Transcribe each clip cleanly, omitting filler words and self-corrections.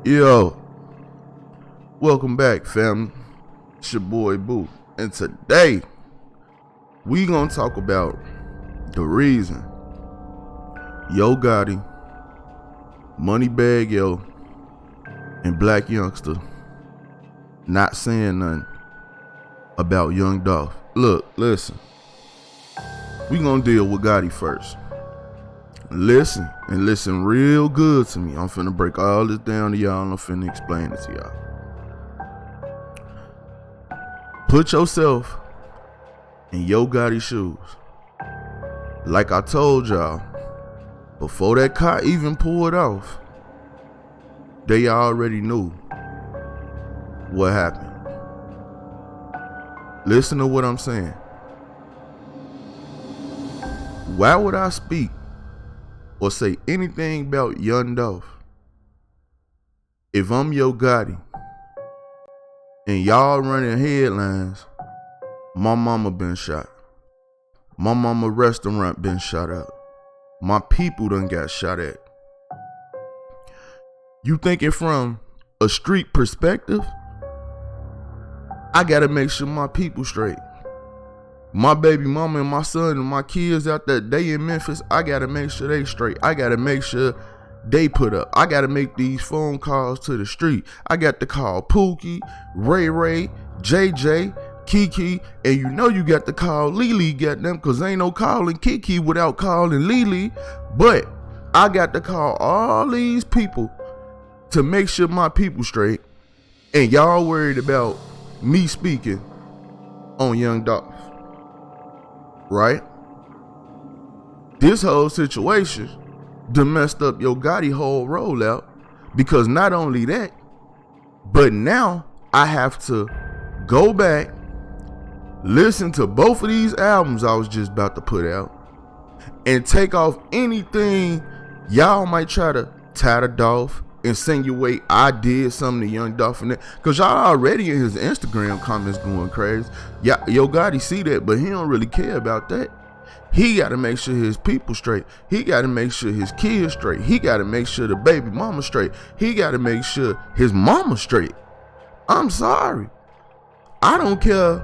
Yo, welcome back, family. It's your boy Boo, and today we gonna talk about the reason Yo Gotti, MoneyBagg Yo, and Blac Youngsta not saying nothing about young Dolph. Look, listen, we gonna deal with Gotti first. Listen, and listen real good to me. I'm finna break all this down to y'all and I'm finna explain it to y'all. Put yourself in Yo Gotti's shoes. Like I told y'all, before that car even pulled off, they already knew what happened. Listen to what I'm saying. Why would I speak or say anything about young Dolph if I'm Yo Gotti and y'all running headlines? My mama been shot. My mama restaurant been shot up. My people done got shot at. You thinking from a street perspective? I gotta make sure my people straight. My baby mama and my son and my kids out that day in Memphis, I gotta make sure they straight. I gotta make sure they put up. I gotta make these phone calls to the street. I got to call Pookie, Ray Ray, JJ, Kiki, and you know you got to call Lily, goddamn, cause ain't no calling Kiki without calling Lily. But I got to call all these people to make sure my people straight, and y'all worried about me speaking on young Dolph. Right? This whole situation done messed up Yo Gotti whole rollout, because not only that, but now I have to go back, listen to both of these albums I was just about to put out, and take off anything y'all might try to tie to Dolph, insinuate I did something to young Dolph, and that, cause y'all already in his Instagram comments going crazy. Yeah, Yo Gotti see that, but he don't really care about that. He got to make sure his people straight. He got to make sure his kids straight. He got to make sure the baby mama straight. He got to make sure his mama straight. I'm sorry, I don't care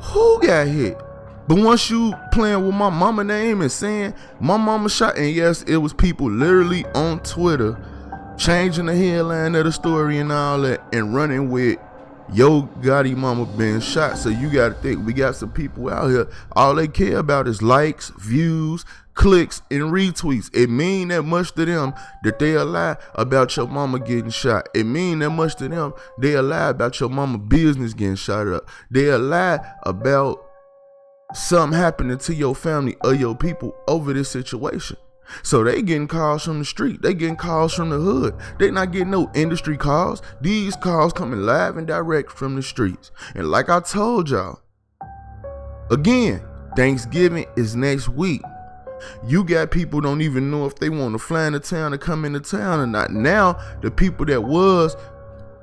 who got hit, but once you playing with my mama name and saying my mama shot, and yes, it was people literally on Twitter changing the headline of the story and all that, and running with Yo Gotti mama being shot. So you gotta think, we got some people out here, all they care about is likes, views, clicks, and retweets. It mean that much to them that they'll lie about your mama getting shot. It mean that much to them they'll lie about your mama business getting shot up. They'll lie about something happening to your family or your people over this situation. So they getting calls from the street. They getting calls from the hood. They not getting no industry calls. These calls coming live and direct from the streets. And like I told y'all, again, Thanksgiving is next week. You got people don't even know if they want to fly into town or come into town or not. Now, the people that was,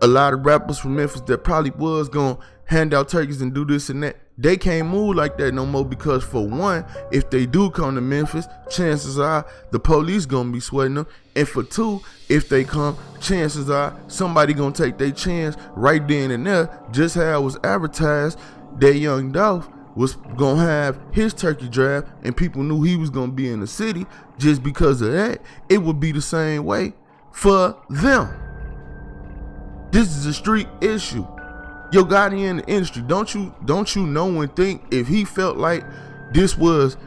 a lot of rappers from Memphis that probably was going to hand out turkeys and do this and that, they can't move like that no more, because for one, if they do come to Memphis, chances are the police gonna be sweating them, and for two, if they come, chances are somebody gonna take their chance right then and there, just how it was advertised that young Dolph was gonna have his turkey drive, and people knew he was gonna be in the city. Just because of that, it would be the same way for them. This is a street issue. Yo Gotti in the industry. Don't you know and think if he felt like this was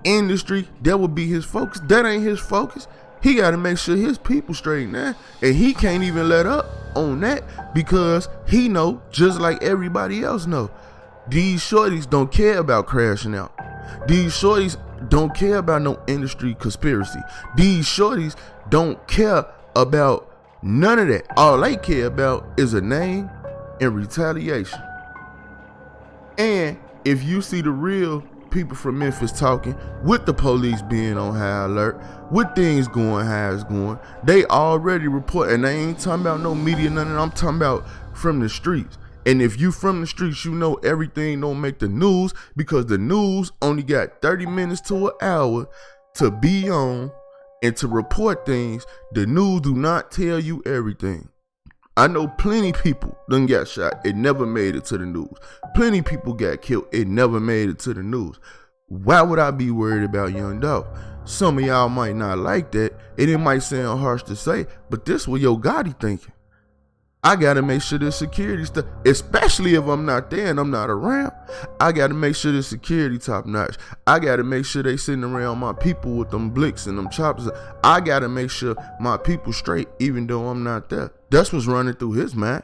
industry, that would be his focus? That ain't his focus. He got to make sure his people straight now, and he can't even let up on that, because he know, just like everybody else know, these shorties don't care about crashing out. These shorties don't care about no industry conspiracy. These shorties don't care about none of that. All they care about is a name and retaliation. And if you see the real people from Memphis talking, with the police being on high alert, with things going how it's going, they already report. And I ain't talking about no media, nothing. I'm talking about from the streets. And if you from the streets, you know everything don't make the news, because the news only got 30 minutes to an hour to be on and to report things. The news do not tell you everything. I know plenty people done got shot. It never made it to the news. Plenty people got killed. It never made it to the news. Why would I be worried about Young Dolph? Some of y'all might not like that, and it might sound harsh to say, but this what Yo Gotti thinking. I gotta make sure the security stuff, especially if I'm not there and I'm not around, I gotta make sure the security top notch. I gotta make sure they sitting around my people with them blicks and them choppers. I gotta make sure my people straight even though I'm not there. That's what's running through his mind.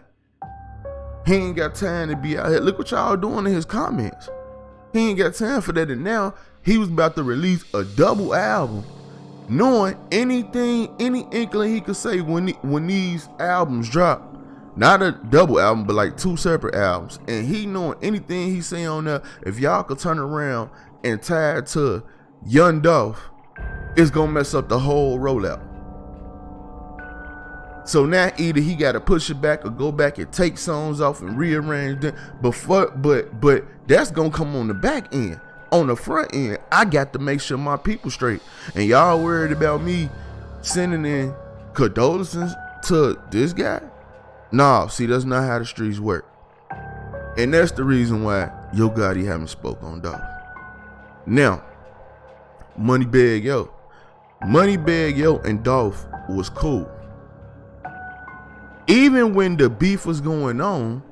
He ain't got time to be out here. Look what y'all doing in his comments. He ain't got time for that, and now he was about to release a double album, knowing anything, any inkling he could say when these albums drop. Not a double album, but like 2 separate albums. And he knowing anything he say on there, if y'all could turn around and tie it to Young Dolph, it's gonna mess up the whole rollout. So now either he gotta push it back or go back and take songs off and rearrange them. But that's gonna come on the back end. On the front end, I got to make sure my people straight. And y'all worried about me sending in condolences to this guy? Nah, see, that's not how the streets work. And that's the reason why Yo Gotti haven't spoke on Dolph. Now, MoneyBagg Yo and Dolph was cool. Even when the beef was going on,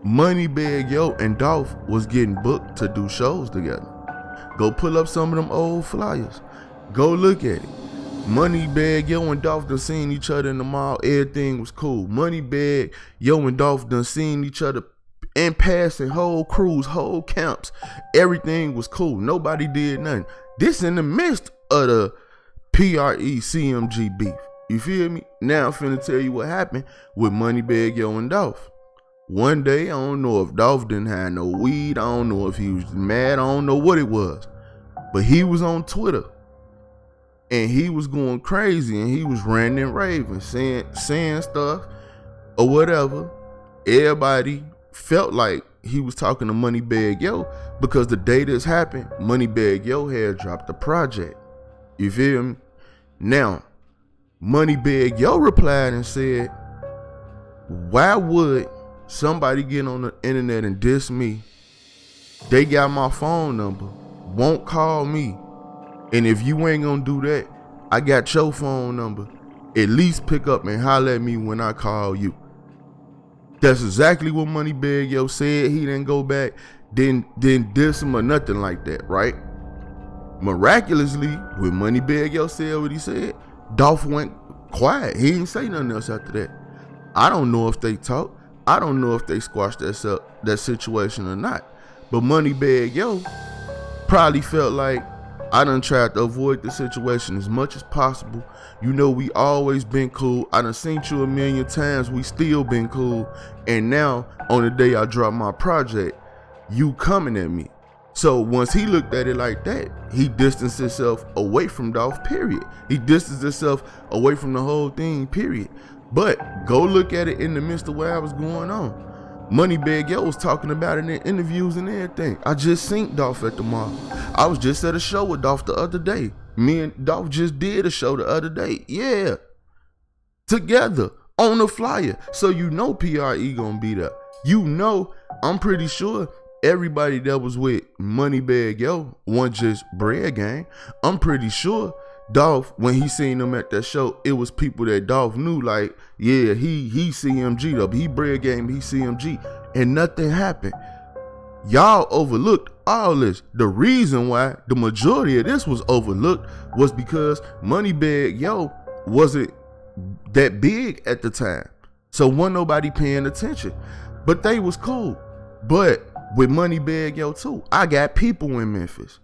MoneyBagg Yo and Dolph was getting booked to do shows together. Go pull up some of them old flyers. Go look at it. MoneyBagg Yo and Dolph done seen each other in the mall. Everything was cool. MoneyBagg Yo and Dolph done seen each other in passing, whole crews, whole camps. Everything was cool. Nobody did nothing. This in the midst of the PRE CMG beef. You feel me? Now I'm finna tell you what happened with MoneyBagg Yo and Dolph. One day, I don't know if Dolph didn't have no weed. I don't know if he was mad. I don't know what it was. But he was on Twitter. And he was going crazy, and he was ranting and raving, saying stuff or whatever. Everybody felt like he was talking to MoneyBagg Yo because the day this happened, MoneyBagg Yo had dropped the project. You feel me? Now, MoneyBagg Yo replied and said, why would somebody get on the internet and diss me? They got my phone number, won't call me. And if you ain't gonna do that, I got your phone number. At least pick up and holler at me when I call you. That's exactly what MoneyBagg Yo said. He didn't go back, didn't diss him or nothing like that, right? Miraculously, when MoneyBagg Yo said what he said, Dolph went quiet. He didn't say nothing else after that. I don't know if they talked. I don't know if they squashed that situation or not. But MoneyBagg Yo probably felt like, I done tried to avoid the situation as much as possible. You know we always been cool. I done seen you a million times. We still been cool. And now, on the day I drop my project, you coming at me. So once he looked at it like that, he distanced himself away from Dolph, period. He distanced himself away from the whole thing, period. But go look at it in the midst of what was going on. MoneyBagg Yo was talking about it in interviews and everything. I just seen Dolph at the mall. I was just at a show with Dolph the other day. Me and Dolph just did a show the other day. Yeah. Together on the flyer. So you know PRE gonna be there. You know, I'm pretty sure everybody that was with MoneyBagg Yo wasn't just bread gang. I'm pretty sure Dolph, when he seen them at that show, it was people that Dolph knew, like, yeah, he CMG though, he bread game, he CMG, and nothing happened. Y'all overlooked all this. The reason why the majority of this was overlooked was because MoneyBagg Yo wasn't that big at the time, so wasn't nobody paying attention. But they was cool. But with MoneyBagg Yo too, I got people in Memphis.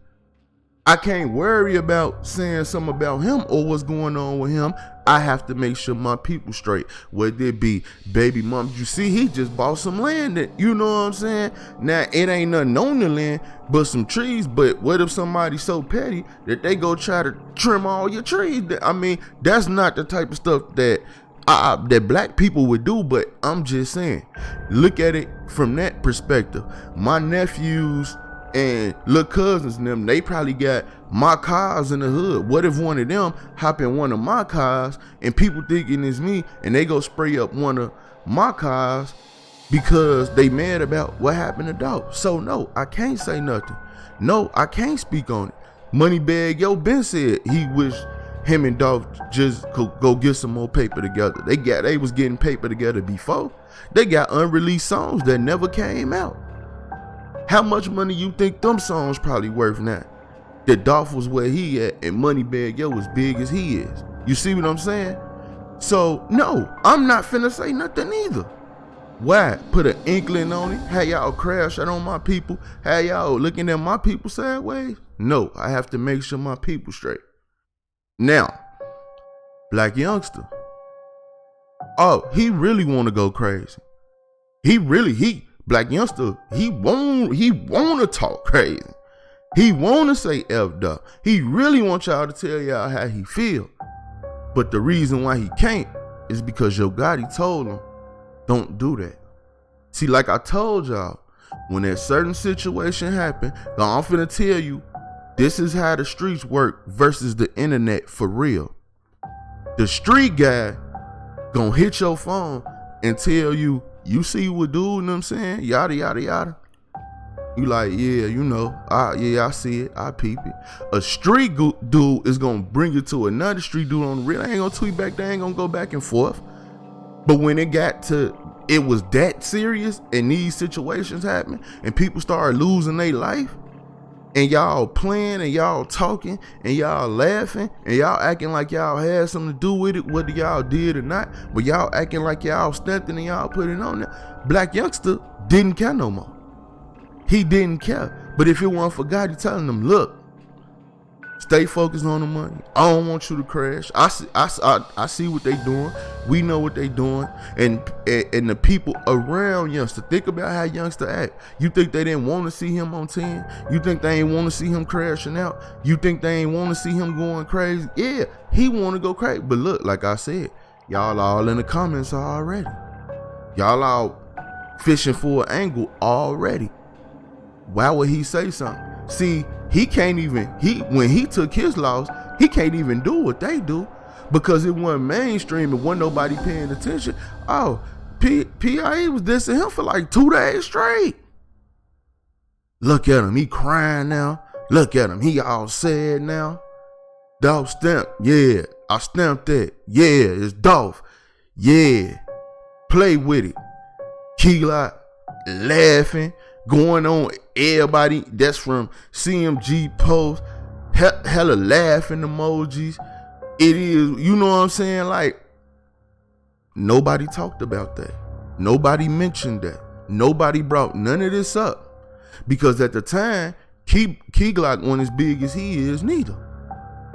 I can't worry about saying something about him or what's going on with him. I have to make sure my people straight. Whether it be baby mom, you see, he just bought some land. You know what I'm saying? Now, it ain't nothing on the land but some trees. But what if somebody's so petty that they go try to trim all your trees? I mean, that's not the type of stuff that black people would do. But I'm just saying, look at it from that perspective. My nephews and little cousins and them, they probably got my cars in the hood. What if one of them hop in one of my cars and people thinking it's me, and they go spray up one of my cars because they mad about what happened to Dolph? So no, I can't say nothing. No, I can't speak on it. MoneyBagg Yo been said he wish him and Dolph just could go get some more paper together. They was getting paper together before. They got unreleased songs that never came out. How much money you think them songs probably worth now? That Dolph was where he at and MoneyBagg Yo as big as he is. You see what I'm saying? So no, I'm not finna say nothing either. Why? Put an inkling on it? Have y'all crash out on my people? Have y'all looking at my people sideways? No, I have to make sure my people straight. Now, Blac Youngsta. Oh, he really want to go crazy. Blac Youngsta, he want to talk crazy. He want to say F up. He really want y'all to tell y'all how he feel. But the reason why he can't is because Yo Gotti told him, don't do that. See, like I told y'all, when that certain situation happen, I'm finna tell you, this is how the streets work versus the internet for real. The street guy gonna hit your phone and tell you, you see what dude, you know what I'm saying? Yada, yada, yada. You like, yeah, you know, yeah, I see it, I peep it. A street dude is gonna bring you to another street dude on the real. I ain't gonna tweet back, they ain't gonna go back and forth. But when it was that serious and these situations happen and people start losing their life, and y'all playing and y'all talking and y'all laughing and y'all acting like y'all had something to do with it, whether y'all did or not, but y'all acting like y'all stepped in and y'all put it on there. Blac Youngsta didn't care no more. He didn't care. But if it weren't for God, he's telling them, look, stay focused on the money. I don't want you to crash. I see what they doing. We know what they doing. And the people around Youngsta, think about how Youngsta act. You think they didn't want to see him on 10? You think they ain't want to see him crashing out? You think they ain't want to see him going crazy? Yeah, he want to go crazy. But look, like I said, y'all all in the comments already. Y'all all fishing for an angle already. Why would he say something? See, he can't even, when he took his loss, he can't even do what they do because it wasn't mainstream and wasn't nobody paying attention. Oh, PIE was dissing him for like 2 days straight. Look at him, he crying now. Look at him, he all sad now. Dolph stamped, yeah, I stamped that. Yeah, it's Dolph. Yeah, play with it. Clout laughing, going on. Everybody that's from CMG post, hella laughing emojis. It is, you know what I'm saying? Like, nobody talked about that. Nobody mentioned that. Nobody brought none of this up. Because at the time, Clout wasn't as big as he is neither.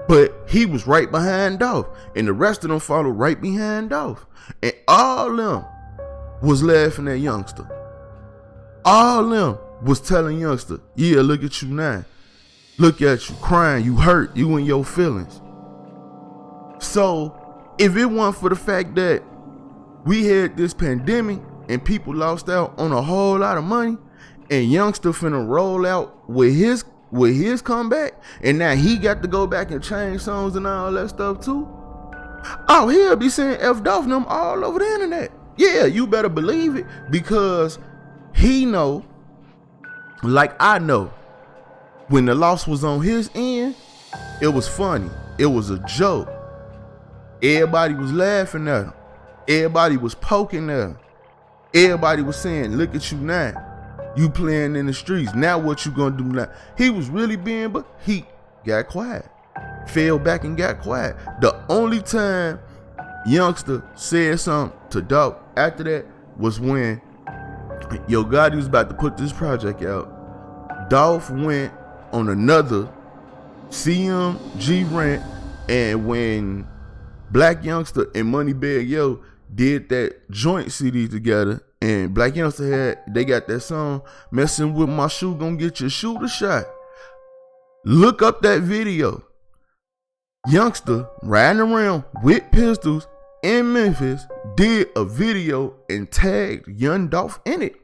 But he was right behind Dolph. And the rest of them followed right behind Dolph. And all them was laughing at Youngsta. All them was telling Youngsta, yeah, look at you now. Look at you crying, you hurt, you in your feelings. So if it weren't for the fact that we had this pandemic and people lost out on a whole lot of money, and Youngsta finna roll out with his comeback, and now he got to go back and change songs and all that stuff too. Oh, he'll be saying F Dolph and them all over the internet. Yeah, you better believe it, because he know, like I know, when the loss was on his end, it was funny. It was a joke. Everybody was laughing at him. Everybody was poking at him. Everybody was saying, look at you now. You playing in the streets. Now what you gonna do now? He was really being, but he got quiet. Fell back and got quiet. The only time Youngsta said something to Dolph after that was when Yo Gotti was about to put this project out. Dolph went on another CMG rant, and when Blac Youngsta and MoneyBagg Yo did that joint CD together, and Blac Youngsta they got that song, Messing With My Shoe Gonna Get Your Shooter Shot. Look up that video. Youngsta riding around with pistols in Memphis did a video and tagged Young Dolph in it.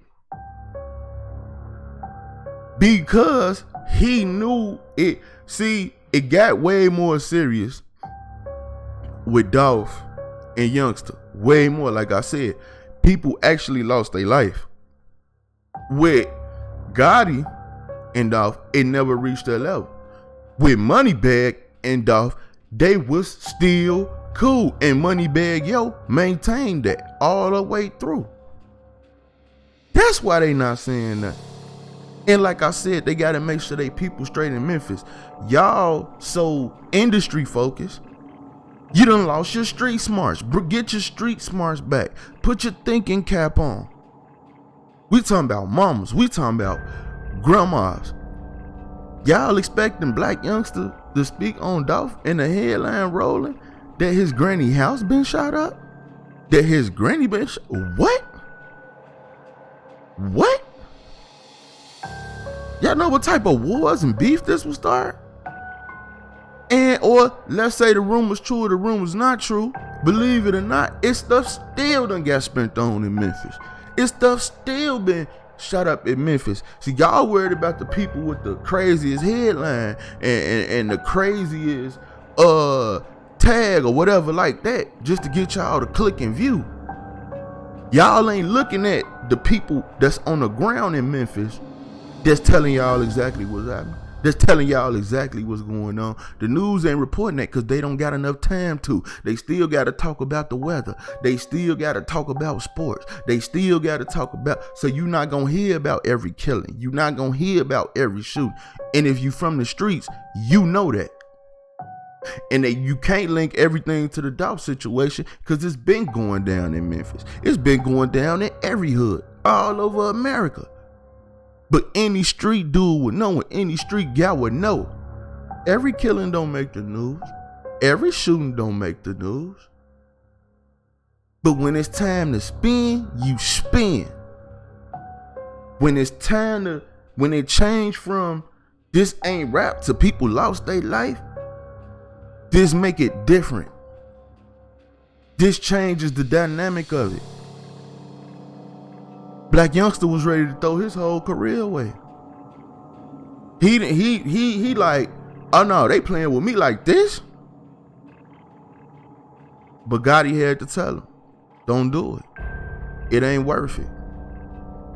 because he knew it. See, it got way more serious with Dolph and Youngsta. Way more. Like I said, people actually lost their life. With Gotti and Dolph, it never reached that level. With MoneyBagg and Dolph, they was still cool. And MoneyBagg Yo maintained that all the way through. That's why they not saying that. And like I said, they gotta make sure they people straight in Memphis. Y'all so industry focused. You done lost your street smarts. Get your street smarts back. Put your thinking cap on. We talking about mamas. We talking about grandmas. Y'all expecting Blac Youngsta to speak on Dolph and the headline rolling that his granny house been shot up? That his granny been shot? What? What? Y'all know what type of wars and beef this will start? And or let's say the rumor's true or the rumor's not true. Believe it or not, it's stuff still done got spent on in Memphis. It's stuff still been shut up in Memphis. See, y'all worried about the people with the craziest headline and the craziest tag or whatever like that, just to get y'all to click and view. Y'all ain't looking at the people that's on the ground in Memphis that's telling y'all exactly what's happening. That's telling y'all exactly what's going on. The news ain't reporting that because they don't got enough time to. They still got to talk about the weather. They still got to talk about sports. They still got to talk about. So you're not going to hear about every killing. You're not going to hear about every shooting. And if you from the streets, you know that. And that you can't link everything to the Dolph situation because it's been going down in Memphis. It's been going down in every hood all over America. But any street dude would know, and any street gal would know. Every killing don't make the news. Every shooting don't make the news. But when it's time to spin, you spin. When it's time to, when it changed from this ain't rap to people lost their life, this make it different. This changes the dynamic of it. Blac Youngsta was ready to throw his whole career away. He like, oh no, they playing with me like this. But Gotti had to tell him, don't do it. It ain't worth it.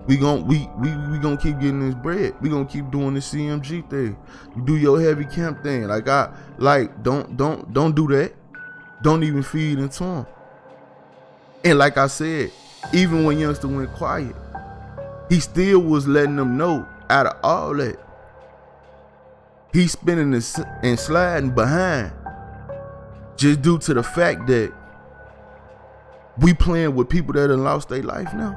We gonna keep getting this bread. We gonna keep doing the CMG thing. You do your heavy camp thing. Don't do that. Don't even feed into him. And like I said, even when Youngsta went quiet, he still was letting them know out of all that, he's spinning and sliding behind just due to the fact that we playing with people that done lost their life now.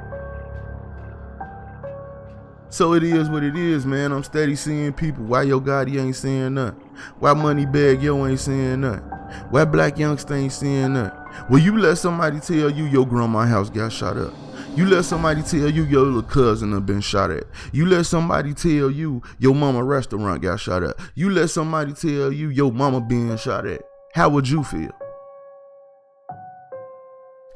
So it is what it is, man. I'm steady seeing people. Why your Gotti ain't saying nothing? Why MoneyBagg Yo ain't saying nothing? Why Blac Youngsta ain't saying nothing? Well, you let somebody tell you your grandma's house got shot up. You let somebody tell you your little cousin have been shot at. You let somebody tell you your mama restaurant got shot up. You let somebody tell you your mama being shot at. How would you feel?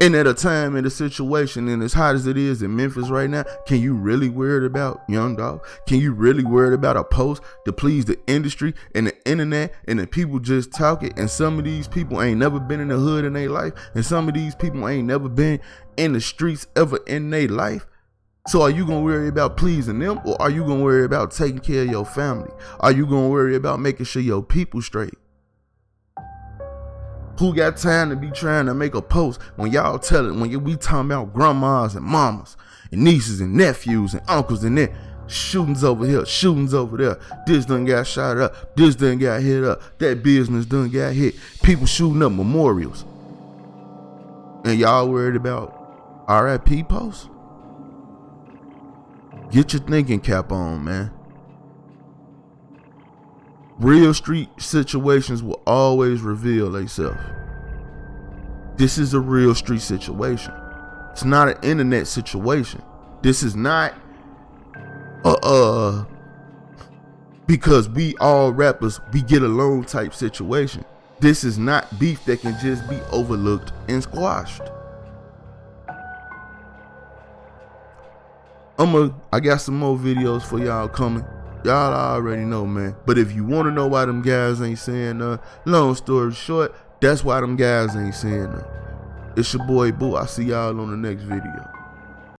And at a time in a situation, and as hot as it is in Memphis right now, can you really worried about Young Dolph? Can you really worried about a post to please the industry and the internet and the people just talking? And some of these people ain't never been in the hood in their life, and some of these people ain't never been in the streets ever in their life. So are you gonna worry about pleasing them, or are you gonna worry about taking care of your family? Are you gonna worry about making sure your people straight? Who got time to be trying to make a post when y'all telling, when we talking about grandmas and mamas and nieces and nephews and uncles and that shootings over here, shootings over there. This done got shot up. This done got hit up. That business done got hit. People shooting up memorials. And y'all worried about R.I.P. posts? Get your thinking cap on, man. Real street situations will always reveal themselves. This is a real street situation. It's not an internet situation. This is not because we all rappers, we get along type situation. This is not beef that can just be overlooked and squashed. I got some more videos for y'all coming. Y'all already know, man. But if you want to know why them guys ain't saying nothing, long story short, that's why them guys ain't saying nothing. It's your boy Boo. I'll see y'all on the next video.